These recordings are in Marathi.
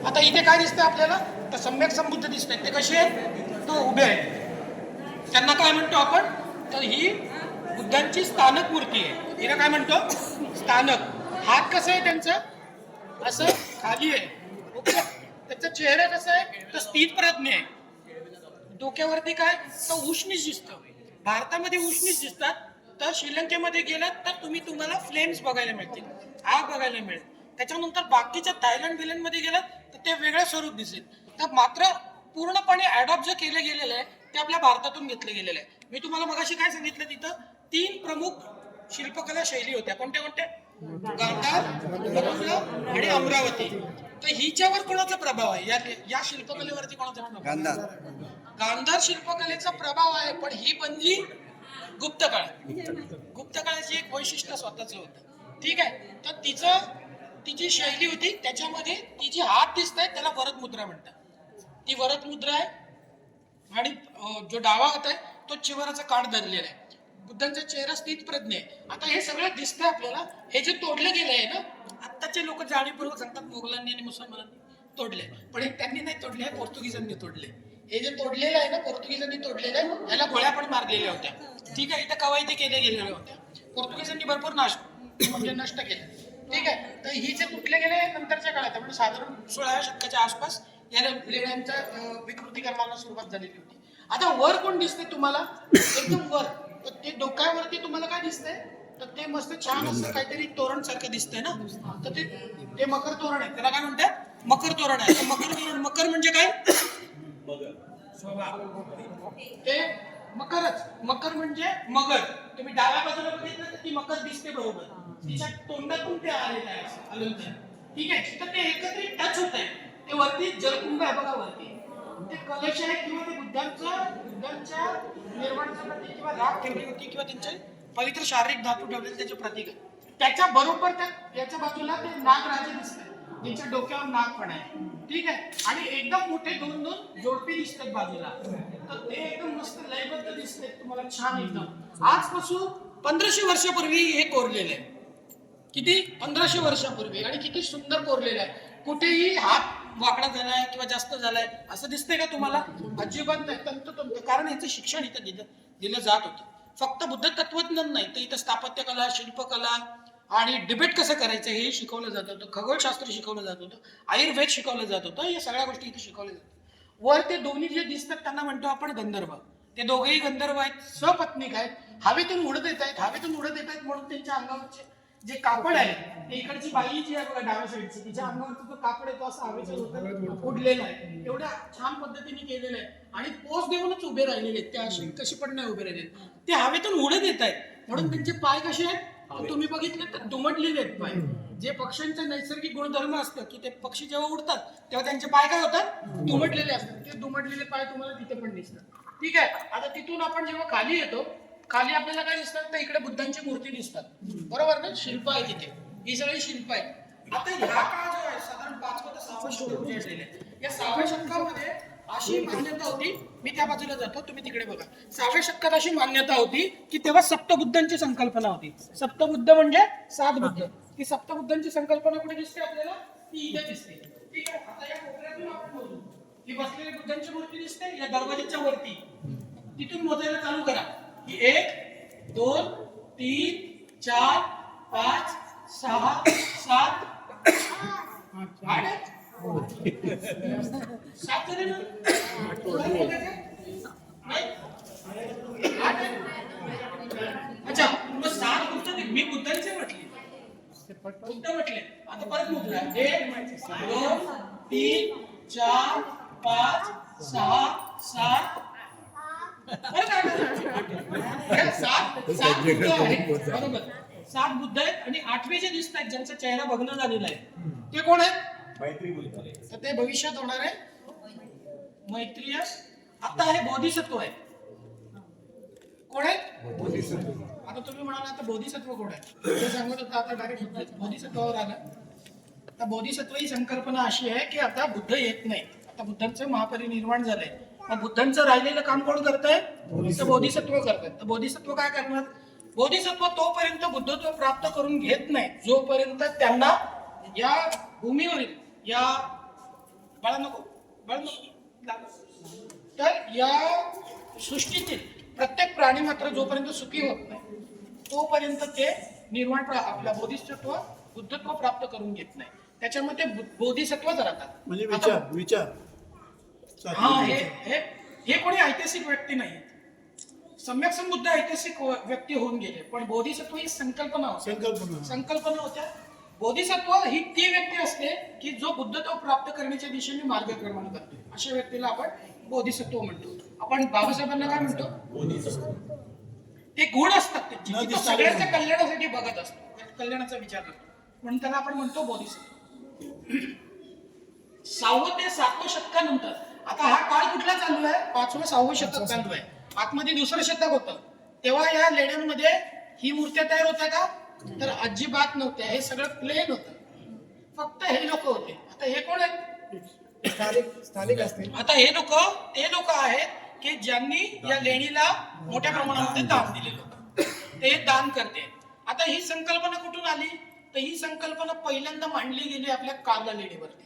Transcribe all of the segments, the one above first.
आता इथे काय दिसतंय आपल्याला? तर सम्यक संबुद्ध दिसतंय. ते कसे आहेत? तो उभे आहेत. त्यांना काय म्हणतो आपण? तर ही बुद्धांची स्थानक मूर्ती आहे. हिला काय म्हणतो? स्थानक. हात कसं आहे त्यांचं? असं खाली आहे. ओके. त्याचा चेहरा कसा आहे? तर स्थित प्रज्ञ आहे. डोक्यावरती काय? तर उष्णीच दिसतं. भारतामध्ये उष्णीच दिसतात. तर श्रीलंकेमध्ये गेलात तर तुम्हाला फ्लेम्स बघायला मिळतील, आग बघायला मिळेल. त्याच्यानंतर बाकीच्या थायलंड मध्ये गेलात तर ते वेगळं स्वरूप दिसेल. तर मात्र पूर्णपणे अडॉप्ट जे केलं गेलेलं आहे ते आपल्या भारतातून घेतलं गेलेलं आहे. मी तुम्हाला मगाशी काय सांगितलं, तिथं 3 प्रमुख शिल्पकला शैली होत्या. कोणत्या कोणत्या? गांधार, मथुरा आणि अमरावती. तर हिच्यावर कोणाचा प्रभाव आहे? या शिल्पकलेवरती कोणाचा प्रभाव? गांधार शिल्पकलेचा प्रभाव आहे, पण ही बनली गुप्त काळात. गुप्त काळाची एक वैशिष्ट्य स्वतःच होतं. ठीक आहे. तर तिची शैली होती, त्याच्यामध्ये ती जी हात दिसत आहे त्याला वरद मुद्रा म्हणतात. ती वरद मुद्रा आहे. आणि जो डावा हात आहे तो चिवराचा काठ धरलेला आहे. बुद्धांचा चेहरा स्थित प्रज्ञ आहे. आता हे सगळं दिसतंय आपल्याला. हे जे तोडलं गेलं आहे ना, आत्ताचे लोक जाणीवपूर्वक सांगतात मोगलांनी आणि मुसलमानांनी तोडले, पण हे त्यांनी नाही तोडले, हे पोर्तुगीजांनी तोडले. हे जे तोडलेलं आहे ना, पोर्तुगीजांनी तोडलेलं आहे. याला गोळ्या पण मारलेल्या होत्या. ठीक आहे. इथं कवायती केल्या गेलेल्या होत्या. पोर्तुगीजांनी भरपूर म्हणजे नष्ट केलं. ठीक आहे. तर ही जे तुटले गेले नंतरच्या काळात, म्हणजे साधारण 16व्या शतकाच्या आसपास या लेण्यांच्या विकृतीकरणाला सुरुवात झालेली होती. आता वर कोण दिसते तुम्हाला? एकदम वर. तर ते डोक्यावरती तुम्हाला काय दिसतंय? तर ते मस्त छान असं काहीतरी तोरण सारखं दिसतंय ना. तर ते मकर तोरण आहे. त्याला काय म्हणतात? मकर तोरण आहे. मकर तोरण, मकर म्हणजे काय? ते मकरच. मकर म्हणजे मगर. तुम्ही डाव्या बाजूला बघितलं तर ती मकर दिसते बरोबर. तिच्या तोंडातून ते आलेलं आहे. ठीक आहे. तर ते एकत्रित टच होत आहे. ते वरती जलकुंभ आहे बघा वरती. ते कलश आहे किंवा ते बुद्धांच्या निर्माणाचं प्रतीक किंवा राग ठेवली होती किंवा त्यांचे पवित्र शारीरिक धातू ठेवले त्याचे प्रतीक आहे. त्याच्या बरोबर त्याच्या बाजूला ते नागराजे दिसतात. त्यांच्या डोक्यावर नाग पण आहे. ठीक आहे. आणि एकदम मोठे 2-2 जोडपी दिसतात बाजूला. तर ते एकदम मस्त लयबद्ध दिसते तुम्हाला, छान एकदम. आजपासून 1500 वर्षापूर्वी हे कोरलेलं आहे. किती? 1500 वर्षापूर्वी. आणि किती सुंदर कोरलेलं आहे. कुठेही हात वाकडा झालाय किंवा जास्त झालाय असं दिसतंय का तुम्हाला? अजिबात नाही. तंतोतंत. कारण याचं शिक्षण इथं दिलं जात होतं. फक्त बुद्ध तत्वज्ञान नाही, तर इथं स्थापत्यकला, शिल्पकला आणि डिबेट कसं करायचं हे शिकवलं जात होतं. खगोलशास्त्र शिकवलं जात होतं. आयुर्वेद शिकवलं जात होतं. या सगळ्या गोष्टी इथे शिकवल्या जातात. वर ते दोन्ही जे दिसतात त्यांना म्हणतो आपण गंधर्व. ते दोघेही गंधर्व आहेत, सपत्नीक आहेत. हवेतून उडत येत आहेत म्हणून त्यांच्या अंगावरचे जे कापड आहे ते, इकडची बाई जी आहे बघा डाव्या साईडची, तिच्या अंगावरचा जो कापड आहे तो असं हवेच्या होतात उडलेला आहे. एवढ्या छान पद्धतीने केलेलं आहे. आणि पोच देऊनच उभे राहिलेले आहेत. त्या अशी कशी पण नाही उभे राहिलेले, ते हवेतून उडत येत आहेत. म्हणून त्यांचे पाय कसे आहेत? तुम्ही बघितले तर दुमडलेले आहेत पाय. जे पक्ष्यांचा नैसर्गिक गुणधर्म असतं की ते पक्षी जेव्हा उडतात तेव्हा त्यांचे पाय काय होतात? दुमडलेले असतात. ते दुमडलेले पाय तुम्हाला तिथे पण दिसतात. ठीक आहे. आता तिथून आपण जेव्हा खाली येतो, खाली आपल्याला काय दिसतात? तर इकडे बुद्धांची मूर्ती दिसतात. बरोबर ना? शिल्प आहे तिथे. ही सगळी शिल्प आहेत. आता ह्या काळ जो आहे साधारण 5वा ते 6वा शतक उजाडलेले आहे. या 6व्या शतकामध्ये अशी मान्यता होती, मी त्या बाजूला जातो, तुम्ही तिकडे बघा. 6व्या शतकात अशी मान्यता होती की तेव्हा सप्तबुद्धांची संकल्पना होती. सप्तबुद्ध म्हणजे 7 बुद्ध. ती सप्तबुद्धांची संकल्पना कुठे दिसते आपल्याला? ती इथे दिसते. ठीक आहे. आता या कोपऱ्यातून आपण मोजू. ही बसलेली बुद्धांची मूर्ती दिसते या दरवाजाच्या वरती. तिथून मोजायला चालू करा. 1 2 3 4 5 6 7 8 7 जण ना? अच्छा, मग 7 बुद्ध मी बुद्धांचे म्हटले, बुद्ध म्हटले. आता परत मोजूया. 1 2 3 4 5 6 7 बरोबर. 7 बुद्ध आहेत. आणि 8वे जे दिसत आहेत ज्यांचा चेहरा भग्न झालेला आहे ते कोण आहेत? मैत्री बुद्ध. तर ते भविष्यात होणार आहे मैत्रीय. आता हे बोधिसत्व आहे. कोण आहे? बोधिसत्व. आता तुम्ही म्हणाला आता बोधिसत्व कोण आहे ते सांगत होता. आता डायरेक्ट बोधिसत्वावर आला. आता बोधिसत्व ही संकल्पना अशी आहे की आता बुद्ध येत नाही. आता बुद्धांचं महापरिनिर्वाण झालंय. मग बुद्धांचं राहिलेलं काम कोण करतंय? बोधिसत्व करतात. तर बोधिसत्व काय करणार? बोधिसत्व तोपर्यंत बुद्धत्व प्राप्त करून घेत नाही जोपर्यंत त्यांना या भूमीवरील, या बाळा नको, बाळा नको लागू. तर या सृष्टीतील प्रत्येक प्राणी मात्र जोपर्यंत सुखी होत नाही तोपर्यंत ते निर्वाण आपल्या बोधिसत्व बुद्धत्व प्राप्त करून घेत नाही. त्याच्यामध्ये बोधिसत्वच राहतात. म्हणजे विचार विचार हा हे कोणी ऐतिहासिक व्यक्ती नाही. सम्यक संबुद्ध ऐतिहासिक व्यक्ती होऊन गेले, पण बोधिसत्व ही संकल्पना होत्या. बोधिसत्व ही ती व्यक्ती असते की जो बुद्धत्व प्राप्त करण्याच्या दिशेने मार्गक्रमण करतो. अशा व्यक्तीला आपण बोधिसत्व म्हणतो. आपण बाबासाहेबांना काय म्हणतो? ते गुण असतात त्यांचे, तो सगळ्यांच्या कल्याणासाठी बघत असतो, कल्याणाचा विचार करतो, म्हणून त्याला आपण म्हणतो बोधिसत्व. 6वे ते 7व्या शतकानंतर, आता हा काळ कुठला चालू आहे? 5वे 6वे शतक चालू आहे. आतमध्ये 2रं शतक होतं, तेव्हा या लेण्यांमध्ये ही मूर्त्या तयार होत्या का? तर अजिबात नव्हत्या. हे सगळं प्लेन होतं, फक्त हे लोक होते. आता हे कोण आहेत? स्थानिक असते. आता हे लोक ते लोक आहेत की ज्यांनी या लेणीला मोठ्या प्रमाणामध्ये दान दिलेलं होतं, ते दान करते. आता ही संकल्पना कुठून आली? तर ही संकल्पना पहिल्यांदा मांडली गेली आपल्या कार्ला लेणीवरती.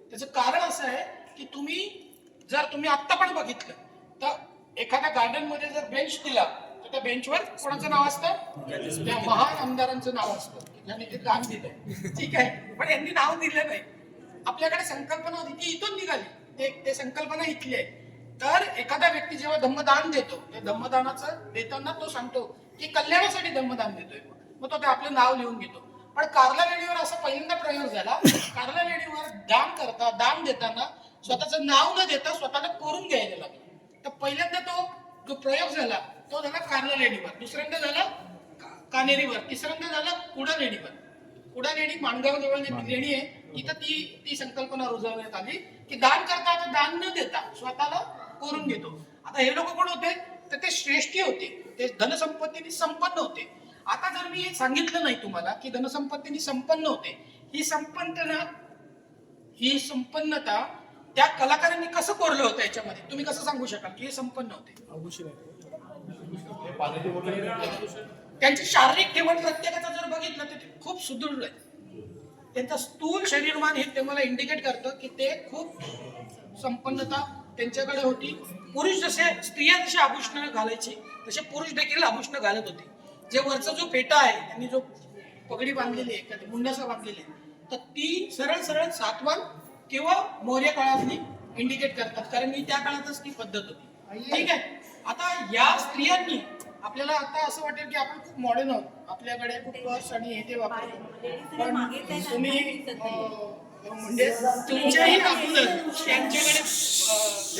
त्याचं कारण असं आहे की तुम्ही आत्ता पण बघितलं तर एखाद्या गार्डन मध्ये जर बेंच दिला तर त्या बेंचवर कोणाचं नाव असतं? त्या महान आमदारांचं नाव असतं ज्यांनी ते दान दिलं. ठीक आहे, पण यांनी नाव दिलं नाही. आपल्याकडे संकल्पना होती ती इथून निघाली, ते संकल्पना इथली आहे. तर एखादा व्यक्ती जेव्हा धम्मदान देतो, त्या धम्मदानाचं देताना तो सांगतो की कल्याणासाठी धम्मदान देतोय, मग तो ते आपलं नाव लिहून घेतो. पण कार्ला लेणीवर असा पहिल्यांदा प्रयोग झाला. कार्ला लेणीवर दान देताना स्वतःचं नाव न देता स्वतःला करून घ्यायला लागलं. तर पहिल्यांदा तो जो प्रयोग झाला तो झाला कार्ला लेणीवर, दुसऱ्यांदा झाला कानेरीवर, तिसऱ्यांदा झाला कुडा लेणीवर. कुडा लेणी माणगाव जवळ लेणी आहे, इथं ती संकल्पना रुजवण्यात आली की दान करताना दान न देता स्वतःला करून घेतो. आता हे लोक कोण होते? तर ते श्रेष्ठी होते, ते धनसंपत्तीने संपन्न होते. आता जर मी हे सांगितलं नाही तुम्हाला की धनसंपत्तीने संपन्न होते, ही संपन्नता त्या कलाकारांनी कसं कोरलं होतं याच्यामध्ये, तुम्ही कसं सांगू शकाल की हे संपन्न होते? त्यांची शारीरिक ठेवण प्रत्येकाचं जर बघितलं तर ते खूप सुदृढ आहे. त्यांचं स्थूल शरीरमान हे मला इंडिकेट करतं की ते खूप संपन्नता त्यांच्याकडे होती. पुरुष स्त्रिया जसे आभूषण घालायची तसे पुरुष देखील आभूषण घालत होते. जे वरचा जो फेटा आहे, त्यांनी जो पगडी बांधलेली आहे, मुंडासा बांधलेली आहे, तर ती सरळ सरळ सातवाहन किंवा मौर्य काळातली इंडिकेट करतात, कारण की त्या काळातच ती पद्धत होती. ठीक आहे. आता या स्त्रियांनी आपल्याला आता असं वाटेल की आपण खूप मॉडर्न आहोत, आपल्याकडे खूप पर्स आणि हे ते वापरतो, पण तुम्ही म्हणजे तुमच्याही अगोदर त्यांच्याकडे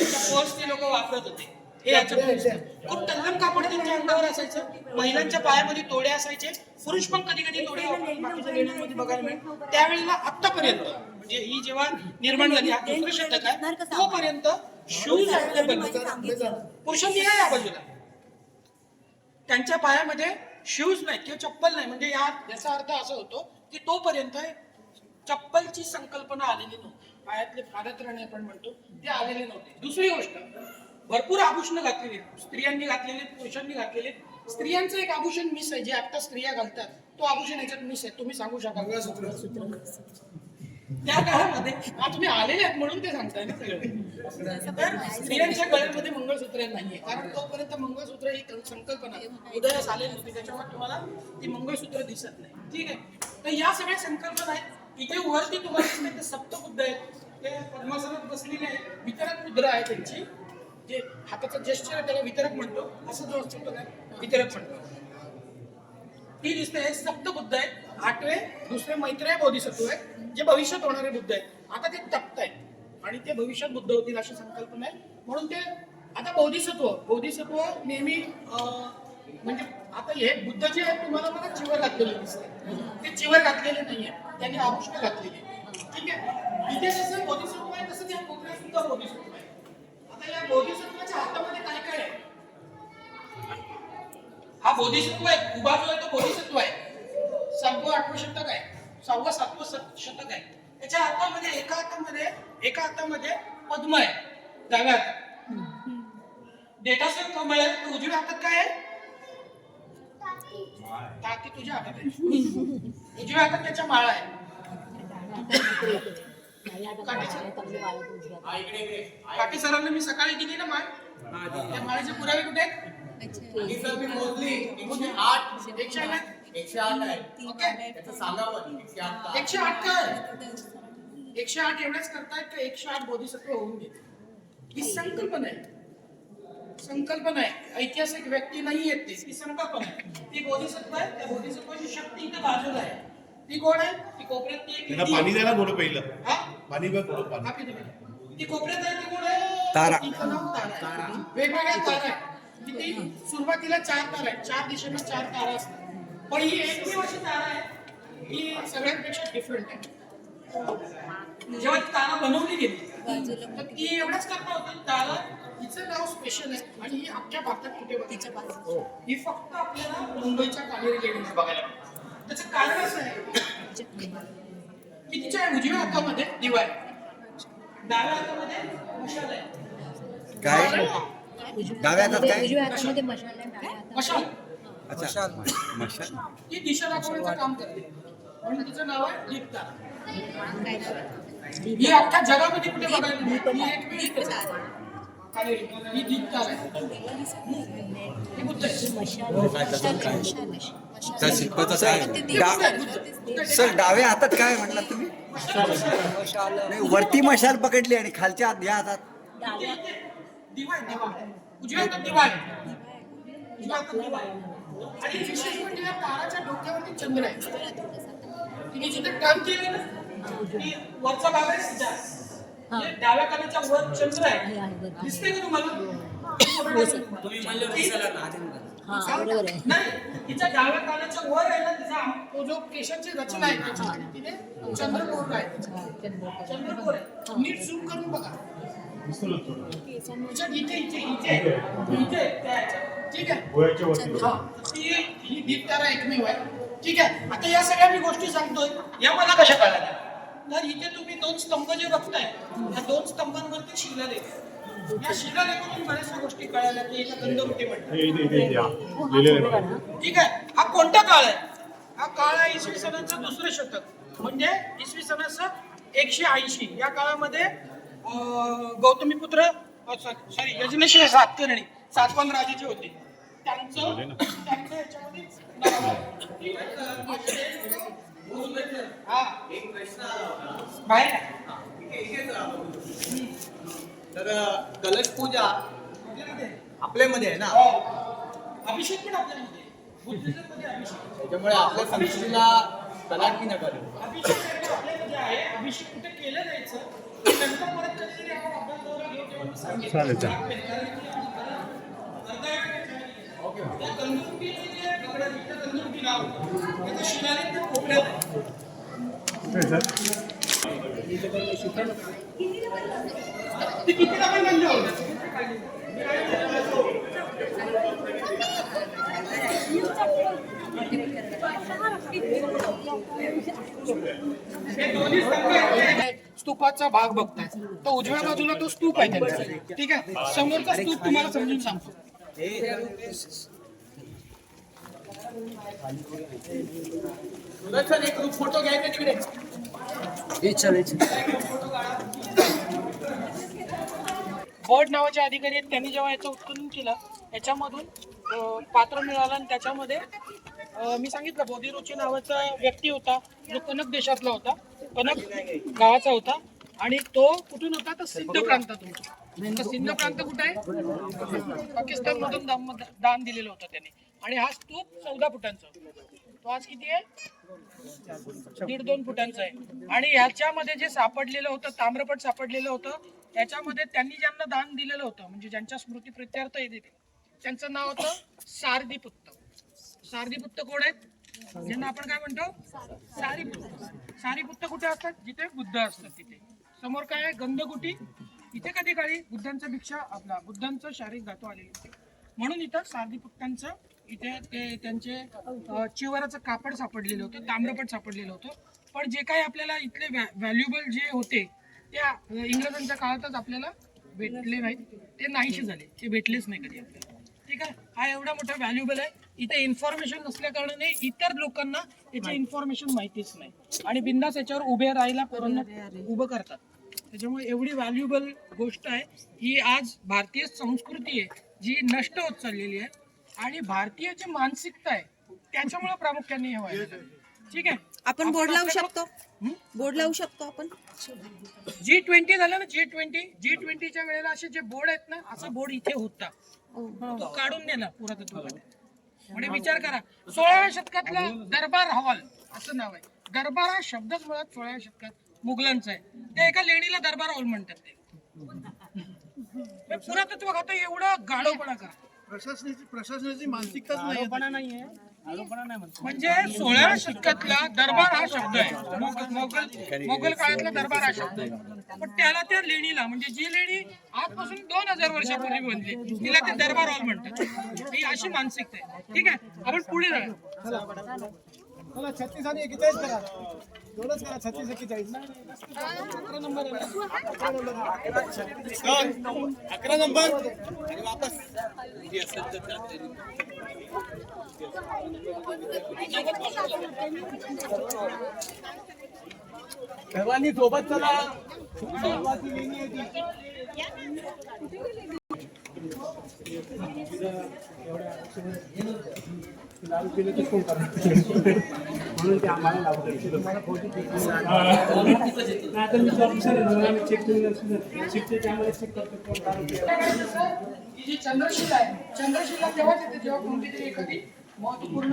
पर्स ते लोक वापरत होते. हे खूप तल्लम कापड त्यांच्या अंगावर असायचं. महिलांच्या पायामध्ये तोडे असायचे. पुरुष पण कधी कधी तोडे बाकीच्या लेण्यांमध्ये बघायला मिळेल. त्यावेळेला आतापर्यंत म्हणजे ही जेव्हा निर्माण झाली, हा 2रं शतक आहे, तोपर्यंत शूज अवेलेबल पुरुषांनी आहे या बाजूला. त्यांच्या पायामध्ये शूज नाही किंवा चप्पल नाही. म्हणजे याचा अर्थ असा होतो की तोपर्यंत चप्पलची संकल्पना आलेली नव्हती. पायातले पादत्राणे आपण म्हणतो ते आलेले नव्हते. दुसरी गोष्ट, भरपूर आभूषण घातलेली स्त्रियांनी घातलेले, पुरुषांनी घातलेले. स्त्रियांचं एक आभूषण मिस आहे, जे आता स्त्रिया घालतात, तो आभूषण याच्यात मिस आहे. तुम्ही सांगू शकाल? त्या काळामध्ये तुम्ही आलेले आहेत म्हणून ते सांगताय ना सगळं. तर स्त्रियांच्या गळ्यामध्ये मंगळसूत्र नाहीये, कारण तोपर्यंत मंगळसूत्र ही संकल्पना उदयास आलेली नव्हती, त्याच्यामुळे तुम्हाला ती मंगळसूत्र दिसत नाही. ठीक आहे. तर या सगळ्या संकल्पना आहेत. इथे वरती तुम्हाला दिसते ते सप्तबुद्ध आहेत, ते पद्मासनात बसलेले आहेत. वितरक मुद्रा आहे त्यांची, जे हाताचं जेस्चर आहे त्याला वितरक म्हणतो. असं जो असतो काय वितरक म्हणतो. ती दिसते, हे सप्तबुद्ध आहेत. 8वे दुसरे मैत्रेय बोधिसत्व आहेत, जे भविष्यात होणारे बुद्ध आहेत. आता ते तप्त आहेत आणि ते भविष्यात बुद्ध होतील अशी संकल्पना आहे. म्हणून ते आता बोधिसत्व नेहमी म्हणजे आता हे बुद्ध जे आहेत तुम्हाला मला चिवर घातलेले दिसते, ते चिवर घातलेले नाहीये, त्यांनी आभूषण घातलेली. ठीक आहे. इथे जसं बोधिसत्व आहे तसं त्या कोकणात सुद्धा बोधिसत्व आहे. आता या बोधिसत्वाच्या हातामध्ये काय काय आहे? हा बोधिसत्व आहे, उभा जो आहे तो बोधिसत्व आहे. 7वं 8वं शतक आहे, 6वं 7वं शतक आहे. त्याच्या हातामध्ये एका हातामध्ये पद्म आहे, डाव्या हातात डेटासर कमळ आहे. उजव्या हातात काय आहे? टाकी तुझ्या हातात आहे. उजव्या हातात त्याच्या माळा आहे. काटे सरांना मी सकाळी दिली ना माळ, त्या माळेचे पुरावे कुठे आहेत? आणि सर मी मोजली 108 108 आहे. ओके, त्याचं सांगा पण 108 का? 108 काय? 108 एवढंच करतायत का 108 बोधिसत्व होऊन गेले? ही संकल्पना आहे, संकल्पना आहे, ऐतिहासिक व्यक्ती नाही येत ती संकल्पना आहे. ती बोधिसत्व आहे, त्या बोधिसत्वाची शक्ती इथं बाजूला आहे. ती कोण आहे? ती कोपऱ्यात ती एक त्यांना व्यक्ती पाणी आहे. द्यायला थोडं पहिलं. हा? पाणी बघ थोडं पाणी. हा, पिते, पिते. ती कोपऱ्यात आहे ती कोण आहे? तारा. तिचं नाव तारा आहे. वेगवेगळ्या तारा आहेत. किती? सुरुवातीला 4 तारा आहेत, 4 दिशेने 4 तारा असतात. पण ही एकमेव अशी तारा आहे, ही सगळ्यांपेक्षा डिफरंट आहे. जेव्हा ती तारा बनवली गेली तर ती एवढंच करता होती, तारा हिचं नाव स्पेशल आहे आणि ही अख्ख्या भारतात कुठे बघायची. ही फक्त आपल्याला मुंबईच्या कावेरी लेणीमध्ये बघायला मिळते. त्याचं कारण असं आहे की तिच्या उजव्या हातामध्ये दिवा आहे, डाव्या हातामध्ये मशाल आहे. काय डाव्या हातात काय उजव्या हातामध्ये मशाल आहे, डाव्या हातामध्ये मशाल अच्छा मशाल ती दिशा दाखवण्याचं काम करते म्हणून तिचं नाव आहे दीपतारा. काय नाव आहे? ही अख्ख्या जगामध्ये कुठे बघायला मिळते. ही एकमेव इथेच आहे. कावेरी. ही दीपतारा आहे. ही बुद्ध आहे. त्या शिल्पाचं काय सर डाव्या हातात काय म्हटलं तुम्ही नाही वरती मशाल पकडली आणि खालच्या या हातात इथे- इथे दिवा आहे, दिवा. उजव्या हातात दिवा आहे. उजव्या हातात दिवा आहे. आणि विशेष म्हणजे या ताराच्या डोक्यावरती चंद्र आहे. तिने जिथे काम केलं ना, ती वरचा भाग आहे सिद्धा. म्हणजे डाव्या कानाच्या वर चंद्र आहे. दिसते का तुम्हाला? हा बरोबर आहे. नाही, तिच्या डाव्या कानाच्या वर आहे ना, तिचा तो जो केशांची रचना आहे त्याची, तिने चंद्रकोर आहे. चंद्रकोर आहे. नीट झूम करून बघा. तिच्या इथे इथे इथे इथे त्या ह्याच्यात. ठीक आहे. हा, ही दीपतारा एकमेव आहे. ठीक आहे. आता या सगळ्या मी गोष्टी सांगतोय, या मला कशा कळल्या? तर इथे तुम्ही 2 स्तंभ जे बघताय, या 2 स्तंभांवरती शिलालेख आहे. या शिलालेखातून बऱ्याचशा गोष्टी कळाल्या की एका गंधवटी म्हणतात. ठीक आहे. हा कोणता काळ आहे? हा काळ आहे इसवी सनाचं 2रं शतक, म्हणजे इसवी सनाचं 180. या काळामध्ये गौतमीपुत्र सॉरी यजनशील सातवाहन राजे जे होते त्यांचं याच्यामध्ये नाव आहे. ठीक आहे. हा, एक प्रश्न आला होता. बाहेर आहे. इथेच राहतो. तर कलश पूजा आपल्यामध्ये आहे ना, अभिषेक पण आपल्यामध्ये बुद्धिझममध्ये अभिषेक. त्याच्यामुळे आपल्या संस्कृतीला कलाटणी नका देऊ. अभिषेक आपल्यामध्ये आहे. अभिषेक कुठे केलं जायचं नंतर परत कधीतरी आपण अभ्यास दौरा घेऊ तेव्हा मी सांगेन. चालेल. त्या गंधर्वटीचे जे दगड, इथं गंधर्वटी नाव होतं, त्याचं शिलालेख त्या कोपऱ्यात आहे. ते किती डबल बंद होतं? हे दोन्ही स्तंभ आहेत. स्तूपाचा भाग बघताय, तो उजव्या बाजूला तो स्तूप आहे त्यांचा. ठीक आहे. समोरचा स्तूप तुम्हाला समजून सांगतो. सुदर्शन एक ग्रुप फोटो घ्यायचा तिकडे. बर्ड नावाचे अधिकारी आहेत, त्यांनी जेव्हा याचं उत्खनन केलं याच्यामधून पात्र मिळालं आणि त्याच्यामध्ये मी सांगितलं बोधिरुची नावाचा व्यक्ती होता जो कनक देशातला होता, कनक गावाचा होता आणि तो कुठून होता तर सिंध प्रांतातून. तर सिंध प्रांत कुठे आहे? पाकिस्तान मधून दान दिलेलं होतं त्याने. आणि हा स्तूप 14 फुटांचा तो आज किती आहे? 1.5-2 फुटांचा आहे. आणि ह्याच्यामध्ये जे सापडलेलं होतं ताम्रपट सापडलेलं होतं, याच्यामध्ये त्यांनी ज्यांना दान दिलेलं होतं म्हणजे ज्यांच्या स्मृती प्रित्यर्थ येते त्यांचं नाव होतं सारदीपुत्त. सारदीपुत्त कोण आहेत? ज्यांना आपण काय म्हणतो सारीपुत्त. सारीपुत्त कुठे असतात? जिथे बुद्ध असतात तिथे. समोर काय आहे? गंधकुटी. इथे कधी काळी बुद्धांचा भिक्षा आपला बुद्धांचं शारीरिक धातू आलेली होते म्हणून इथं सारदीपुत्तांचं इथे ते त्यांचे चिवराचं कापड सापडलेलं होतं, ताम्रपट सापडलेलं होतं. पण जे काही आपल्याला इथले व्हॅल्युएबल जे होते त्या इंग्रजांच्या काळातच आपल्याला भेटले नाहीत, ते नाहीसे झाले, ते भेटलेच नाही कधी आपल्याला. ठीक आहे. हा एवढा मोठा व्हॅल्युएबल आहे. इथे इन्फॉर्मेशन नसल्या कारणाने इतर लोकांना याची इन्फॉर्मेशन माहितीच नाही आणि बिंदास याच्यावर उभे राहायला पोरांना उभं करतात. त्याच्यामुळे एवढी व्हॅल्युएबल गोष्ट आहे ही आज भारतीय संस्कृती आहे जी नष्ट होत चाललेली आहे आणि भारतीय जी मानसिकता आहे त्याच्यामुळे प्रामुख्याने हे व्हायला लागलं. ठीक आहे. आपण बोर्ड लावू शकतो बोर्ड लावू शकतो आपण G20 झालं ना G20च्या वेळेला असे जे बोर्ड आहेत ना असा बोर्ड इथे होता तो काढून दिला पुरातत्व म्हणजे विचार करा 16व्या शतकातला दरबार हॉल असं नाव आहे. दरबार हा शब्दच मुळात 16व्या शतकात मुघलांचा आहे. ते एका लेणीला दरबार हॉल म्हणतात ते. पुरातत्व खातं एवढं गाढवपणा करा प्रशासनाची मानसिकताच नाही. म्हणजे 16व्या शतकातला दरबार हा शब्द आहे. मोगल काळातला दरबार हा शब्द आहे. पण त्याला त्या लेणीला म्हणजे जी लेणी आजपासून 2000 वर्षापूर्वी बनली तिला ते दरबार हॉल म्हणतात. ही अशी मानसिकता आहे. ठीक आहे. आपण पुढे जाऊया. मला 36 आणि 41 करा. दोनच करा 36 41. 11 नंबर आणि वापस सर्वांनी सोबत चला. महत्वाची लेणी आहे ती. म्हणून ते आम्हाला लावतो. ही जी चंद्रशिला आहे चंद्रशिला तेव्हाच येते जेव्हा कोणती तरी एखादी महत्वपूर्ण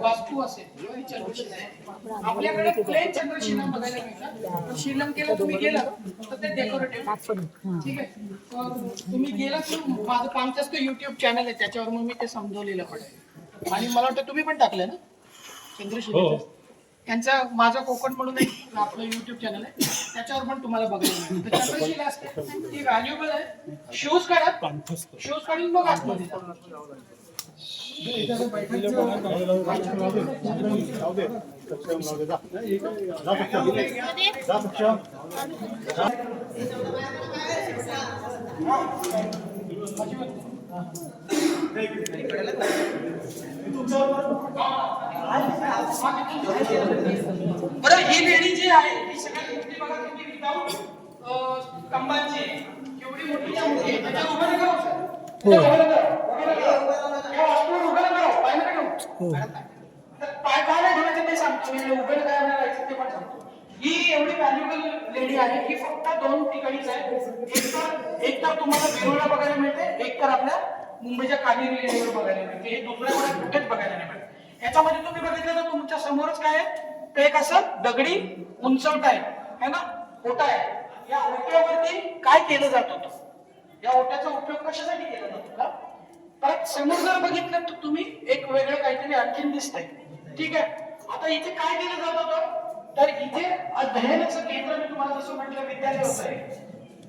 वास्तू असेल तेव्हा ही चंद्रशिला आहे. आपल्याकडे प्लेन चंद्रशिला बघायला मिळतात. श्रीलंकेला तुम्ही गेला तर ते डेकोरेटिव्ह ठीक आहे. तुम्ही गेला तर माझं कामचाच तो युट्यूब चॅनल आहे त्याच्यावर मग मी ते समजवलेलं पण आहे आणि मला वाटतं तुम्ही पण टाकलं ना चंद्रशिला त्यांचा माझा कोकण म्हणून एक आपलं युट्यूब चॅनल आहे त्याच्यावर पण तुम्हाला बघायला मिळेल. तर चंद्रशिला असते ती व्हॅल्युएबल आहे. शूज काढून बघा आतमध्ये. बरं ही लेणी जी आहे ही सगळ्यात मोठी बघा किती विदाऊट स्तंभांची केवढी मोठी मूर्ती आहे. त्याच्यावर उभं नका राहू सर. पाय काय नाही ठेवायचं ते सांगतो मी. उभं काय राहायचं ते पण सांगतो. ही एवढी व्हॅल्युएबल लेणी आहे ही फक्त 2 ठिकाणीच आहे. एक तर तुम्हाला वेरूळला बघायला मिळते एक तर आपल्या मुंबईच्या कावेरी लेणीवर बघायला मिळते. हे दुसऱ्या कुठेच बघायला नाही मिळते. याच्यामध्ये तुम्ही बघितलं तर तुमच्या समोरच काय आहे ते एक असं दगडी उंचवटा आहे ना ओटा आहे. या ओट्यावरती काय केलं जात होतं या ओट्याचा उपयोग कशासाठी केला जातो का परत समोर जर बघितलं तर तुम्ही एक वेगळं काहीतरी आणखीन दिसतंय. ठीक आहे. आता इथे काय केलं जात होतं तर इथे अध्ययनाचं केंद्र मी तुम्हाला जसं म्हटलं विद्यालय होतं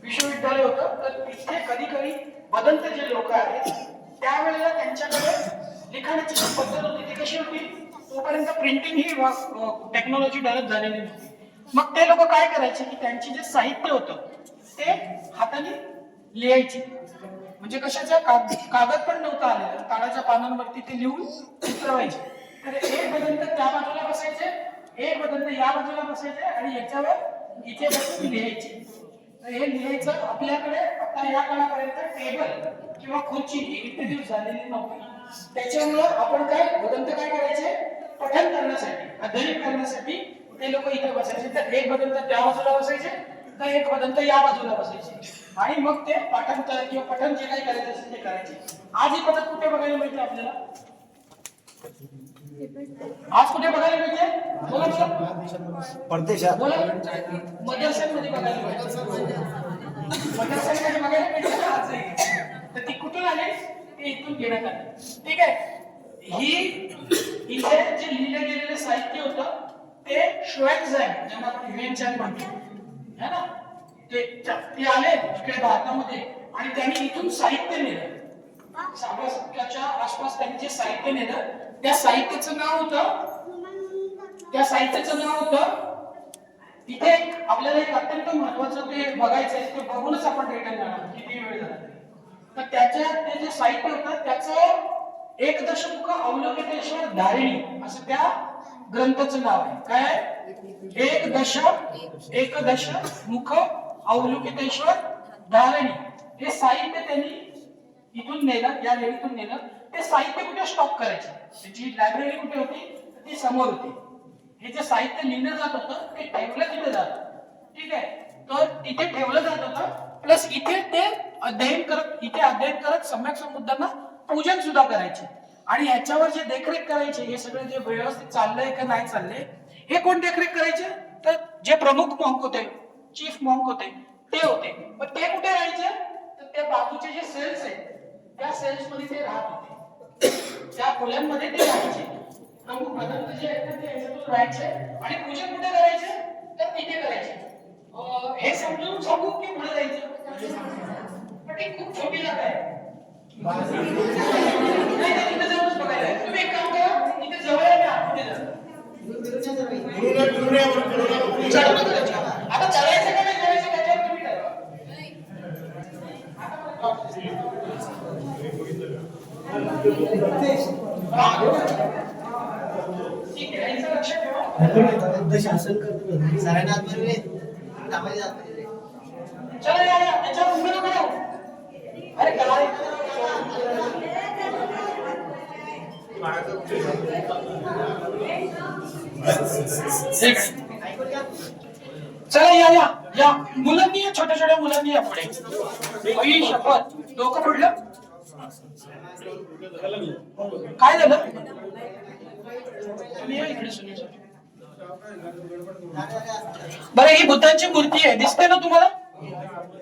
विश्वविद्यालय होतं तर तिथे कधी कधी बदलते जे लोक आहेत त्यावेळेला त्यांच्याकडे लिखाणाची जी पद्धत होती ती कशी होती तोपर्यंत प्रिंटिंग ही टेक्नॉलॉजी डेव्हलप झालेली नव्हती. मग ते लोक काय करायचे की त्यांची जे साहित्य होतं ते हाताने लिहायचे. म्हणजे कशाचा कागद पण नव्हता आलेला काळाच्या पानांवरती ते लिहून उतरवायचे. तर एक बदंत त्या बाजूला बसायचे एक बदंत या बाजूला बसायचे आणि याच्यावर इथे बसून लिहायचे. तर हे लिहायचं आपल्याकडे आता या काळापर्यंत टेबल किंवा खुर्ची ही इंट्रोड्यूस झालेली नव्हती. त्याच्यामुळं आपण काय बदंत काय करायचे पठण करण्यासाठी अध्ययन करण्यासाठी ते लोक इथे बसायचे. तर एक बदंत त्या बाजूला बसायचे तर एक बदंत या बाजूला बसायचे आणि मग ते पाठांतर किंवा पठण जे काही करायचं असेल ते करायचे. आज ही पद्धत कुठे बघायला मिळते आपल्याला आज कुठे बघायला मिळते बोला परदेशात बोला मदरशांमध्ये बघायला मिळते. मदरशांमध्ये बघायला मिळते आज तर ती कुठून आली ते इथून घेण्यात आली. ठीक आहे. ही इथे जे लिहिलं गेलेलं साहित्य होतं ते श्वेतझाईम ज्यांना आपण ह्युएनचान म्हणतो है ना ते आले इकडे भारतामध्ये आणि त्यांनी इथून साहित्य नेलं. 6व्या शतकाच्या आसपास त्यांनी जे साहित्य नेलं त्या साहित्याचं नाव होतं तिथे आपल्याला एक अत्यंत महत्वाचं ते बघायचं आहे ते बघूनच आपण रिटर्न जाणार किती वेळ झाला तर त्याच्या ते जे साहित्य होतं त्याचं एक दशमुख अवलोकितेश्वर धारिणी असं त्या ग्रंथाचं नाव आहे. काय? एक दश मुख अवलोकितेश्वर धारिणी. हे साहित्य त्यांनी इथून नेलं, या लेडीतून नेलं. ते साहित्य कुठे स्टॉक करायचं, त्याची लायब्ररी कुठे होती, ती समोर होती. हे जे साहित्य लिहिलं जात होतं ते ठेवलं तिथे जात, ठीक आहे. तर तिथे ठेवलं जात होतं, प्लस इथे ते अध्ययन करत सम्यक संबुद्धांना पूजन सुद्धा करायचे. आणि ह्याच्यावर जे देखरेख करायचे, हे सगळं जे व्यवस्थित चाललंय का नाही चाललंय, हे कोण देखरेख करायचे? तर जे प्रमुख मॉन्क होते, चीफ मॉन्क होते, ते होते. पण ते कुठे राहायचे? तर त्या बाजूचे जे सेल्स आहेत त्या सेल्स मध्ये ते राहत होते, त्या खोल्यांमध्ये ते राहायचे. प्रमुख भदंत जे आहेत ते याच्यातून राहायचे आणि पूजन कुठे करायचे? तर तिथे करायचे. हे समजून सांगू की पुढे जायचं? पण ती खूप छोटी जागा आहे. नाही नाही, तिथे जाऊनच बघायला आहे. तुम्ही एक काम करा, इथे जवळ आहे ना, पुढे जा. चढवणं करायचं. आता चढायचं का नाही चढायचं त्याच्यावर तुम्ही ठरवा. ठीक आहे, याचं लक्ष ठेवा. शासन करतो सरांना आतमध्ये कामाला जात चला या या, त्याच्यावर उभं नको राहू. अरे काय चला या या या, मुलांनी या, छोट्या छोट्या मुलांनी या पुढे. आई शपथ, डोकं पडलं. काय झालं? तुम्ही या इकडे सुनील सर. बरं, ही बुद्धांची मूर्ती आहे, दिसते ना तुम्हाला?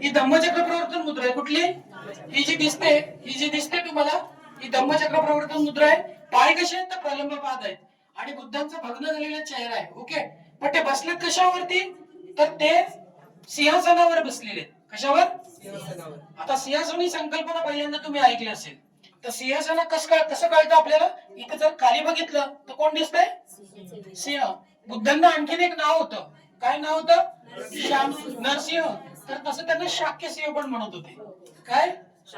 ही धम्मचक्र प्रवर्तन मुद्रा आहे. कुठली? ही जी दिसते तुम्हाला, ही धम्मचक्र प्रवर्तन मुद्रा आहे. पाय कसे आहेत? तर प्रलंब पाद आहेत आणि बुद्धांचा भग्न झालेला चेहरा आहे. ओके, पण ते बसलेत कशावरती? तर ते सिंहासनावर बसलेले. कशावर? आता सिंहासन ही संकल्पना पहिल्यांदा तुम्ही ऐकली असेल. तर सिंहासन कसं कळतं आपल्याला? इथे जर खाली बघितलं तर कोण दिसतंय? सिंह. बुद्धांना आणखीन एक नाव होतं. काय नाव होतं? नरसिंह. तर तसं त्यांना शाक्य सिंह पण म्हणत होते. काय?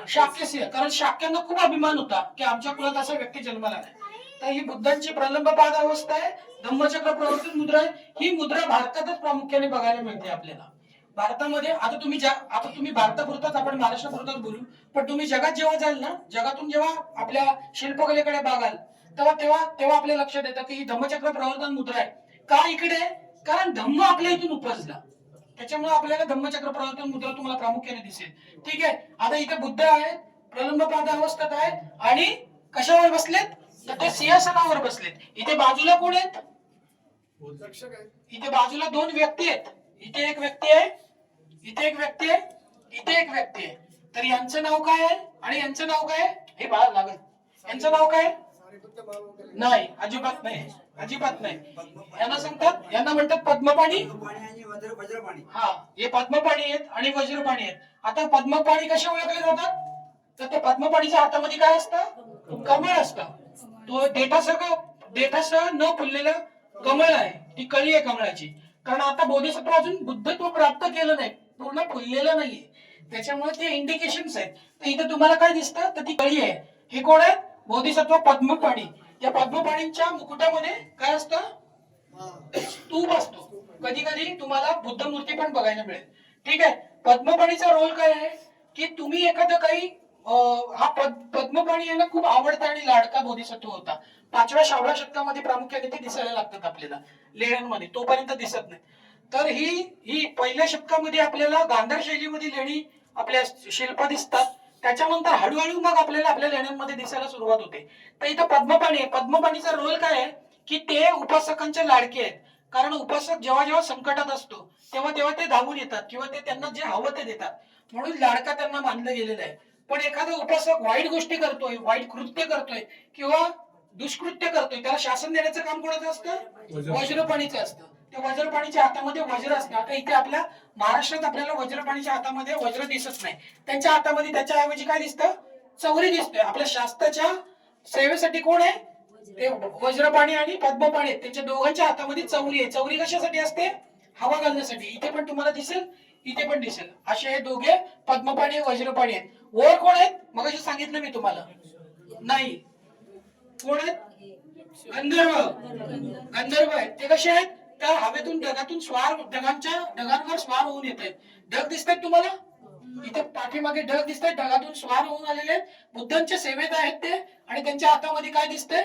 शाक्य सिंह. कारण शाक्यांना खूप अभिमान होता की आमच्या कुळात असा व्यक्ती जन्माला आलाय. तर ही बुद्धांची प्रलंब पाद अवस्था आहे, धम्मचक्र प्रवर्तन मुद्रा आहे. ही मुद्रा भारतातच प्रामुख्याने बघायला मिळते आपल्याला. भारतामध्ये आता तुम्ही भारतापुरताच, आपण महाराष्ट्रापुरताच बोलू, पण तुम्ही जगात जेव्हा जाल ना, जगातून जेव्हा आपल्या शिल्पकलेकडे बघाल तेव्हा आपल्या लक्षात येतं की ही धम्मचक्र प्रवर्तन मुद्रा आहे. का इकडे? कारण धम्म आपल्या इथून उपजला, त्याच्यामुळे आपल्याला धम्मचक्र प्रवर्तन मुद्रा तुम्हाला प्रामुख्याने दिसेल. ठीक आहे. आता इथे बुद्ध आहेत, प्रलंब पाद अवस्थेत आहेत आणि कशावर बसलेत? तर ते सिंहासनावर बसलेत. इथे बाजूला कोण आहेत? इथे बाजूला दोन व्यक्ती आहेत. इथे एक व्यक्ती आहे, इथे एक व्यक्ती आहे, इथे एक व्यक्ती आहे. तर यांचं नाव काय आहे आणि यांचं नाव काय आहे? हे बाळ लागेल. यांचं नाव काय? नाही, अजिबात नाही, अजिबात नाही. यांना सांगतात, यांना म्हणतात पद्मपाणी. हा, हे पद्मपाणी आहेत आणि वज्रपाणी आहेत. आता पद्मपाणी कसे ओळखले जातात? तर ते पद्मपाणीच्या हातामध्ये काय असतं? कमळ असतं. तो देठासह न फुललेलं कमळ आहे, ती कळी आहे कमळाची. कारण आता बोधिसत्व अजून बुद्धत्व प्राप्त केलं नाही, पूर्ण फुललेलं नाहीये, त्याच्यामुळे ते इंडिकेशन्स आहेत. तर इथे तुम्हाला काय दिसतं? तर ती कळी आहे. हे कोण आहे? बोधिसत्व पद्मपाणी. या पद्मपाणीच्या मुकुटामध्ये काय असतं? स्तूप असतो. कधी कधी तुम्हाला बुद्ध मूर्ती पण बघायला मिळेल. ठीक आहे. पद्मपाणीचा रोल काय आहे की तुम्ही एखादं काही हा पद्मपाणी यांना खूप आवडता आणि लाडका बोधिसत्व होता. 5व्या-6व्या शतकामध्ये प्रामुख्याने ते दिसायला लागतात आपल्याला लेण्यांमध्ये, तोपर्यंत दिसत नाही. तर ही पहिल्या शतकामध्ये आपल्याला गांधार शैलीमध्ये लेणी आपल्या शिल्प दिसतात. त्याच्यानंतर हळूहळू मग आपल्याला आपल्या लेण्यांमध्ये दिसायला सुरुवात होते. तर इथं पद्मपाणी आहे. पद्मपाणीचा रोल काय आहे की ते उपासकांचे लाडके आहेत. कारण उपासक जेव्हा जेव्हा संकटात असतो तेव्हा ते धावून येतात किंवा ते त्यांना जे हवं ते देतात, म्हणून लाडका त्यांना मानलं गेलेलं आहे. पण एखादा उपासक वाईट गोष्टी करतोय, वाईट कृत्य करतोय किंवा दुष्कृत्य करतोय, त्याला शासन देण्याचं काम कोणाचं असतं? वज्रपाणीचं असतं. त्या वज्रपाणीच्या हातामध्ये वज्र असतं. आता इथे आपल्या महाराष्ट्रात आपल्याला वज्रपाणीच्या हातामध्ये वज्र दिसत नाही. त्यांच्या हातामध्ये त्याच्याऐवजी काय दिसतं? चौरी दिसतोय. आपल्या शास्त्राच्या सेवेसाठी कोण आहे? ते वज्रपाणी आणि पद्मपाणी. त्यांच्या दोघांच्या हातामध्ये चौरी आहे. चौरी कशासाठी असते? हवा घालण्यासाठी. इथे पण तुम्हाला दिसेल, इथे पण दिसेल. असे हे दोघे पद्मपाणी वज्रपाणी आहेत. वर कोण आहेत मगाशी सांगितलं मी तुम्हाला नाही कोण आहेत गंधर्व आहेत ते कसे आहेत तर हवेतून ढगातून ढगांवर स्वार होऊन येत आहेत ढग दिसत आहेत तुम्हाला इथे पाठीमागे ढग दिसत आहेत ढगातून स्वार होऊन आलेले बुद्धांच्या सेवेत आहेत ते आणि त्यांच्या हातामध्ये काय दिसतंय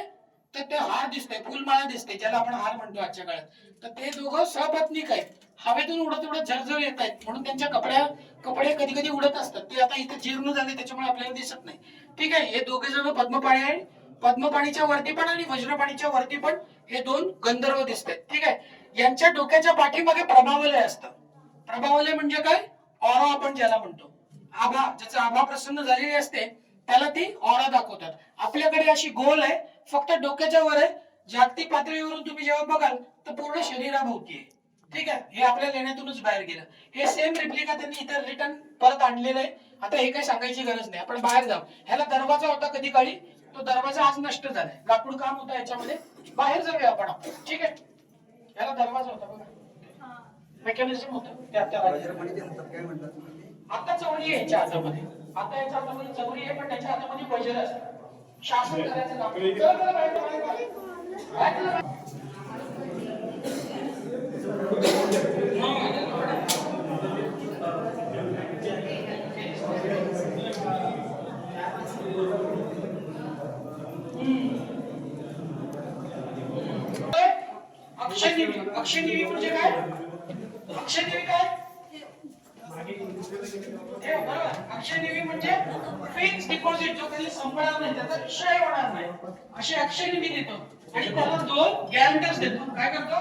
तर ते हार दिसतंय फुलमाळा दिसते ज्याला आपण हार म्हणतो आजच्या काळात तर ते दोघं सहपत्नीक आहेत हवेतून उडत झरझर येत आहेत म्हणून त्यांच्या कपडे कधी कधी उडत असतात ते आता इथे जीर्ण झाले त्याच्यामुळे आपल्याला दिसत नाही ठीक आहे हे दोघे जण पद्मपाणी आहे पद्मपाणीच्या वरती पण आणि वज्रपाणीच्या वरती पण हे दोन गंधर्व दिसत आहेत ठीक आहे यांच्या डोक्याच्या पाठीमागे प्रभावलय असतं प्रभावलय म्हणजे काय ऑरा आपण ज्याला म्हणतो आभा ज्याचं आभा प्रसन्न झालेली असते त्याला ती ऑरा दाखवतात आपल्याकडे अशी गोल आहे फक्त डोक्याच्या वर आहे जागतिक पातळीवरून तुम्ही जेव्हा बघाल तर पूर्ण शरीराभोवती आहे ठीक आहे हे आपल्या लेण्यातूनच बाहेर गेलं हे सेम रिप्लिका त्यांनी इतर रिटर्न परत आणलेलं आहे आता हे काही सांगायची गरज नाही आपण बाहेर जाऊ ह्याला दरवाजा होता कधी काळी तो दरवाजा आज नष्ट झालाय लाकूड काम होता याच्यामध्ये बाहेर जाऊया आपण ठीक आहे ह्याला दरवाजा होता बघा मेकॅनिझम होतं आता चवरी आहे याच्या हातामध्ये आता याच्या हातामध्ये चवरी आहे पण त्याच्या हातामध्ये वज्र असतं शासन करायचं काम चला, चला, बाहेर चला. अक्षयदेवी म्हणजे काय अक्षयदेवी काय अक्षयदेवी म्हणजे फिक्स डिपॉझिट जो कधी संपणार नाही त्याचा क्षय होणार नाही अशी अक्षयदेवी देतो आणि त्याला 2 गॅरंटर्स देतो काय करतो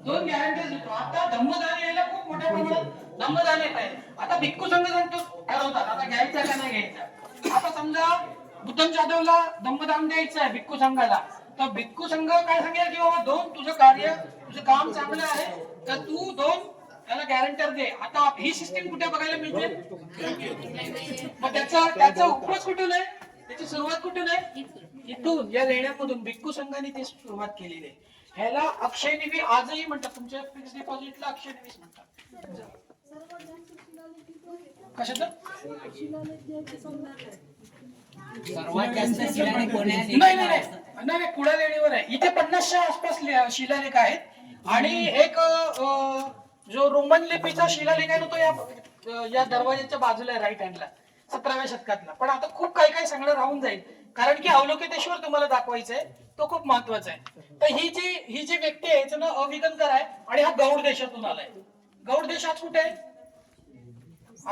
2 गॅरंटर्स देतो आता धम्मदान यायला खूप मोठ्या प्रमाणात धम्मदान येत आहे आता भिक्खू संघ सांगतो ठरवतात आता घ्यायचा का नाही घ्यायचा आता समजा उत्तम जाधवला धम्मदान द्यायचं आहे भिक्खू संघाला तर भिक्खू संघ काय सांगेल की बाबा 2 तुझं काम चांगलं आहे तर तू 2 त्याला गॅरंटर दे आता ही सिस्टीम कुठे बघायला मिळते मग त्याचा उपयोग कुठून आहे त्याची सुरुवात कुठून आहे इथून या लेण्यामधून भिक्खू संघाने ती सुरुवात केलेली आहे ह्याला अक्षयनिधी आजही म्हणतात तुमच्या फिक्स डिपॉझिटला अक्षयनिधी म्हणतात कशाचं सर्वात जास्त शिलालेख कोणी नाही कुडा लेणीवर आहे इथे 50च्या आसपास शिलालेख आहेत आणि एक जो रोमन लिपीचा शिलालेख आहे ना तो या दरवाजाच्या बाजूला आहे राईट हँडला 17व्या शतकातला पण आता खूप काही सगळं राहून जाईल कारण की अवलोकितेश्वर तुम्हाला दाखवायचं आहे तो खूप महत्वाचा आहे तर ही जी व्यक्ती आहे याचं नाव अविगंकर आहे आणि हा गौड देशातून आलाय गौड देश आज कुठे आहे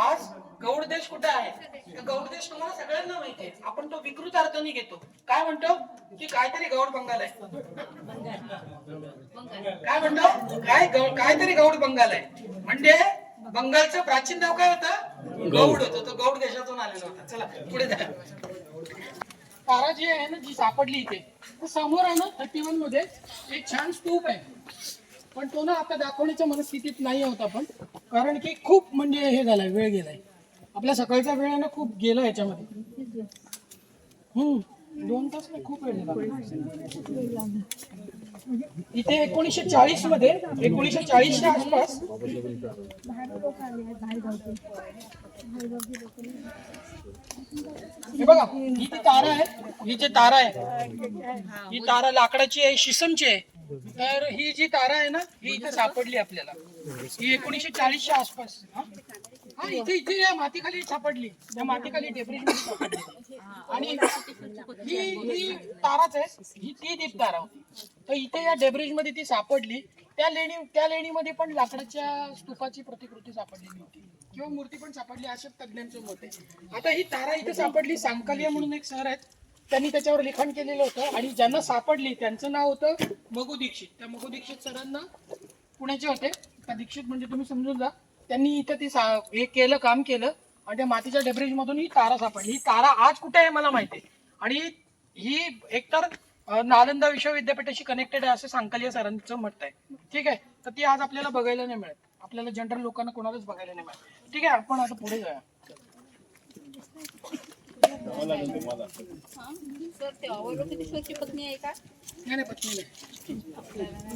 आज गौड देश कुठे आहे गौड देश तुम्हाला सगळ्यांना माहिती आहे आपण तो विकृत अर्थाने घेतो काय म्हणतो की काहीतरी गौड बंगाल आहे काय म्हणतो काहीतरी गौड बंगाल आहे म्हणजे बंगालचं प्राचीन नाव काय होतं गौड होतं तो गौड देशातून आलेला होता चला पुढे जा तारा जी आहे ना जी सापडली इथे तर समोर आहे ना 31 मध्ये एक छान स्तूप आहे पण तो ना आता दाखवण्याच्या मनस्थितीत नाही होता आपण कारण की खूप म्हणजे हे झालंय वेळ गेलाय आपल्या सकाळचा वेळ आहे ना खूप गेला याच्यामध्ये 2 तास नाही खूप वेळ गेला इथे 1940 मध्ये 1940च्या आसपास हे बघा ही ती तारा आहे ही जी तारा आहे ही तारा लाकडाची आहे शिसमची आहे तर ही जी तारा आहे ना ही इथे सापडली आपल्याला ही 1940च्या आसपास हा इथे या मातीखाली सापडली त्या मातीखाली डेब्रिज मध्ये सापडली आणि ही ताराच आहे ही ती दीप तारा होती तर इथे या डेब्रिज मध्ये ती सापडली त्या लेणीमध्ये पण लाकडाच्या स्तूपाची प्रतिकृती सापडलेली होती किंवा मूर्ती पण सापडली अशा तज्ञांचं मत आहे आता ही तारा इथे सापडली सांकालिया म्हणून एक शहर आहेत त्यांनी त्याच्यावर लिखाण केलेलं होतं आणि ज्यांना सापडली त्यांचं नाव होतं मगू दीक्षित त्या मगू दीक्षित सरांना पुण्याचे होते त्या दीक्षित म्हणजे तुम्ही समजून जा त्यांनी इथं ती हे केलं काम केलं आणि त्या मातीच्या डेब्रिज मधून ही तारा सापडली ही तारा आज कुठे आहे मला माहिती आहे आणि ही एकतर नालंदा विश्वविद्यापीठाशी कनेक्टेड आहे असं सांकालिया सरांचं मत आहे ठीक आहे तर ती आज आपल्याला बघायला नाही मिळत आपल्याला जनरल लोकांना कोणालाच बघायला नाही मिळत ठीक आहे आपण आता पुढे जाऊया सर ते अवलोकितेश्वरची पत्नी आहे का नाही पत्नी नाही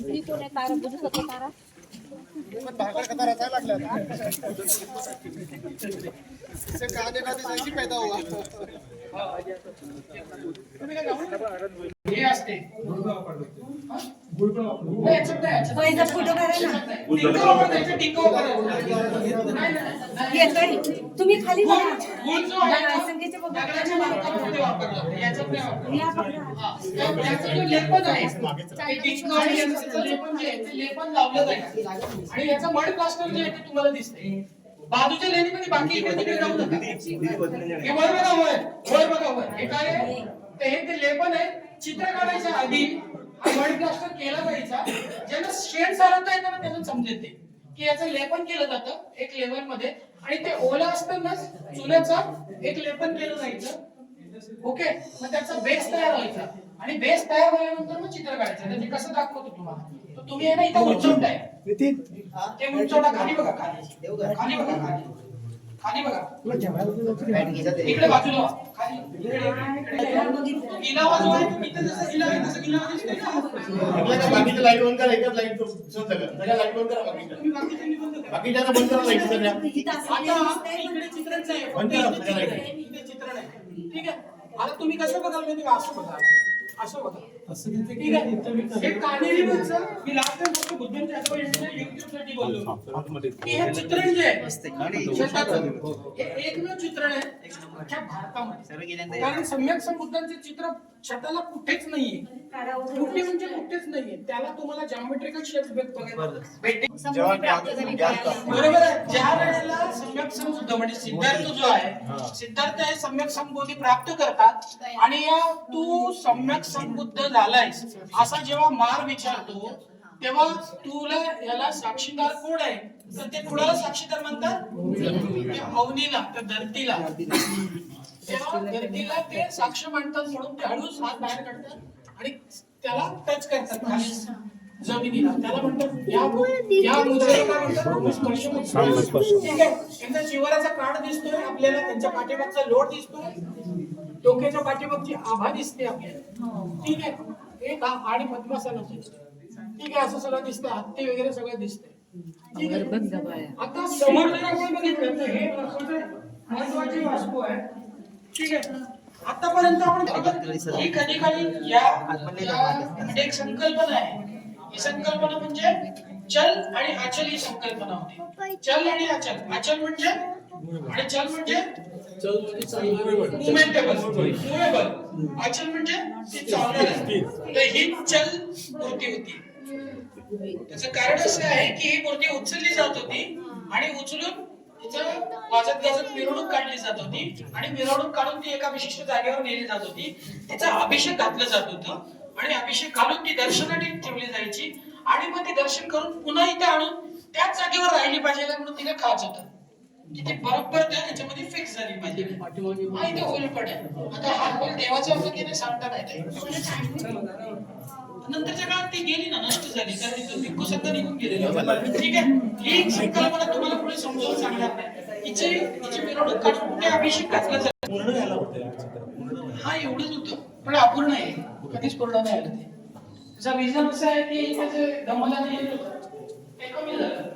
ती कोण आहे तारा बुजू शकतो तारा पण भाकर कथा रचायला लागल्या इससे कहानी का ऐसी पैदा हुआ. तुम्ही काय गाऊन? हे असते वहीचा फोटो काढा ना. येतोय. तुम्ही खाली बघा. संख्येचे बघा. लेपन लावलं जाईल आणि याचं मड प्लास्टर जे आहे ते तुम्हाला दिसतंय. बाजूच्या लेणीमध्ये बाकी इकडे तिकडे जाऊ नका. हे वर बघा वर बघा वर. हे काय आहे? ते लेपन आहे. चित्र काढायच्या आधी हा मड प्लास्टर केला जायचा. ज्यांना शेड सारवता येतं ना त्यांना समजेल ते की याचं लेपन केलं जातं एक लेवल मध्ये आणि ते ओलं असताना चुन्याचं एक लेपन केलं जायचं. ओके, मग त्याचा बेस तयार व्हायचा आणि बेस तयार झाल्यानंतर मग चित्र काढायचं. तर ते कसं दाखवतो तुम्हाला, तर तुम्ही आहे ना इथं उंचवताय ते उंचवता. खाली बघा, खाली बघा, खाली बघा, इकडे बाजूला खाली गिलावा जो आहे तुम्ही इथं जसं गिलावा आहे तसं गिलावा दिसतोय ना. बाकीच्या लाईट बंद करा, एकच लाईट सगळ्या लाईट बंद करा. तुम्ही बाकीच्यांनी बंद करा. बाकीच्या बंद करा लाईट सगळ्या. आता इकडे चित्रणचं आहे, फक्त इथे चित्र नाही. ठीक आहे, आता तुम्ही कसं बघाल माहिती का? असं बघा, असं बघा. ठीक आहे, हे कानेरी माणसं मी लास्ट टाइम फक्त बुद्धांच्या आठवणीच्या YouTube साठी बोललो की हे चित्रण जे आहे शेताचं, हे एकमेव चित्रण आहे अख्ख्या भारतामध्ये. कारण सम्यक संबुद्धांचे चित्र छताला कुठेच नाहीये, कुठे म्हणजे कुठेच नाहीये. त्याला तुम्हाला जॉमेट्रिकल शेप्स बघायला भेटते. बरोबर आहे. ज्या वेळेला सम्यक संबुद्ध म्हणजे सिद्धार्थ जो आहे, सिद्धार्थ हे सम्यक संबोधी प्राप्त करतात आणि तू सम्यक संबुद्ध झालायस असा जेव्हा मार विचारतो तेव्हा तुला याला साक्षीदार कोण आहे, तर ते कुणाला साक्षीदार म्हणतात? अवनीला, त्या धरतीला. तेव्हा धरतीला ते साक्ष मांडतात म्हणून ते हळूच हात बाहेर काढतात आणि त्याला टच करतात खाली जमिनीला. त्याला म्हणतात या मुद्रेला काय म्हणतात? स्पर्श. ठीक आहे, त्यांचा शिवराचा काढ दिसतोय आपल्याला, त्यांच्या पाठीमागचा लोट दिसतोय, डोक्याच्या पाठीमागची आभा दिसते आपल्याला. ठीक आहे, एक आणि पद्मासन दिसते. ठीक आहे, असं सगळं दिसतं, हत्ती वगैरे सगळं दिसतंय. ठीक आहे, आता समोर जर आपण बघितलं तर हे महत्वाची वास्तू आहे. ठीक आहे, आतापर्यंत आपण ही कधी काळी या एक संकल्पना आहे. ही संकल्पना म्हणजे चल आणि अचल ही संकल्पना होती. चल आणि अचल. अचल म्हणजे आणि चल म्हणजे मुव्हेबल. अचल म्हणजे ती चालणार आहे. तर ही चल मूर्ती होती. त्याचं कारण असं आहे की ही मूर्ती उचलली जात होती आणि उचलून तिचं वाजत गाजत मिरवणूक काढली जात होती आणि मिरवणूक काढून ती एका विशिष्ट जागेवर नेली जात होती. तिचा अभिषेक घातलं जात होतं आणि अभिषेक घालून ती दर्शनासाठी ठेवली जायची आणि मग ते दर्शन करून पुन्हा इथे आणून त्याच जागेवर राहिली पाहिजे म्हणून तिला खाच होतं की ते बरोबर त्याच्यामध्ये फिक्स झाली पाहिजे. हा इथे होल पडेल. आता हा होल देवाच्या वतीने सांगता नाही. नंतरच्या काळात ती गेली ना, नष्ट झाली, कारण भिक्खू संघ निघून गेलेली. ठीक आहे, ही संकल्पना तुम्हाला पुढे समजावून सांगणार नाही. हिची मिरवणूक काढून ते अभिषेक घातला जातो. हा एवढंच होतं पण अपूर्ण आहे, कधीच पूर्ण नाही आलं. ते त्याचा रिझन असा आहे की त्याचे दमला नाही होतं, ते कमी झालं.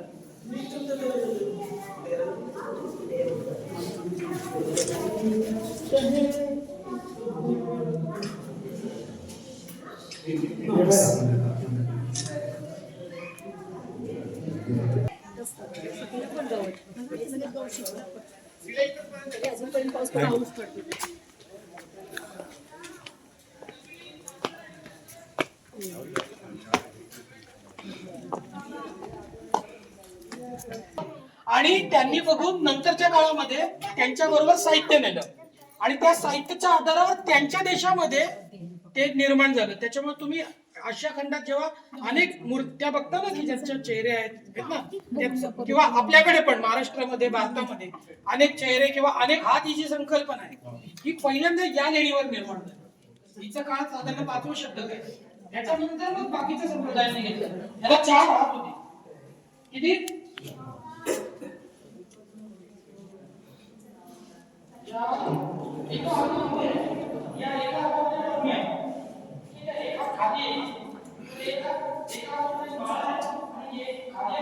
आणि त्यांनी बघून नंतरच्या काळामध्ये त्यांच्या बरोबर साहित्य नेलं आणि त्या साहित्याच्या आधारावर त्यांच्या देशामध्ये ते निर्माण झालं. त्याच्यामुळे तुम्ही आशिया खंडात जेव्हा अनेक मूर्त्या बघता ना की ज्यांच्या चेहरे आहेत ना, किंवा आपल्याकडे पण महाराष्ट्रामध्ये भारतामध्ये अनेक चेहरे किंवा अनेक हात ही जी संकल्पना आहे ही पहिल्यांदा या लेणीवर निर्माण झाली. हिचा काळ साधारण 5वा शतक आहे. त्याच्यानंतर मग बाकीच्या संप्रदायाने घेतलं. याला 4 हात होते. किती? खाली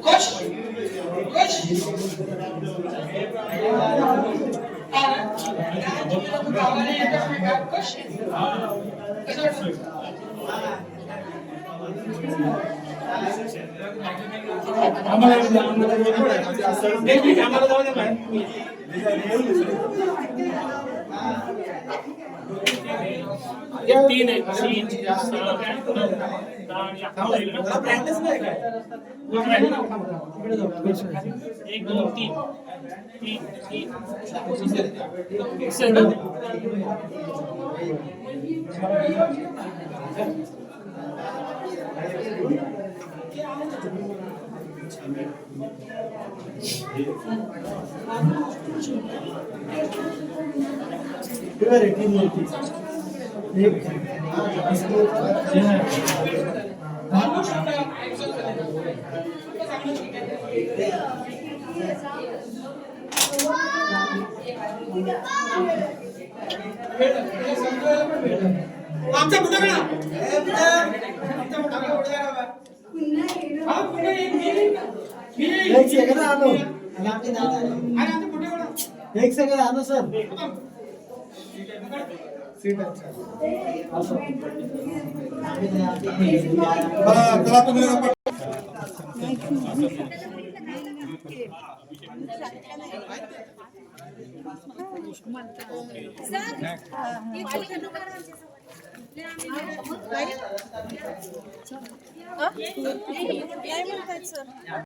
खुश खुश गावाला येत असते का खुश कसं वाटतं? तीन आहे तीन प्रॅक्टिस नाही काय एक दोन तीन तीन तीन सेकंड आमचा कुठं गेला आमचा मोठा एक सेकंद आलो आणि आपली दादा आणि आमचा कुठे गेला एक सेकंद आलो सर सीट काय म्हणतात सर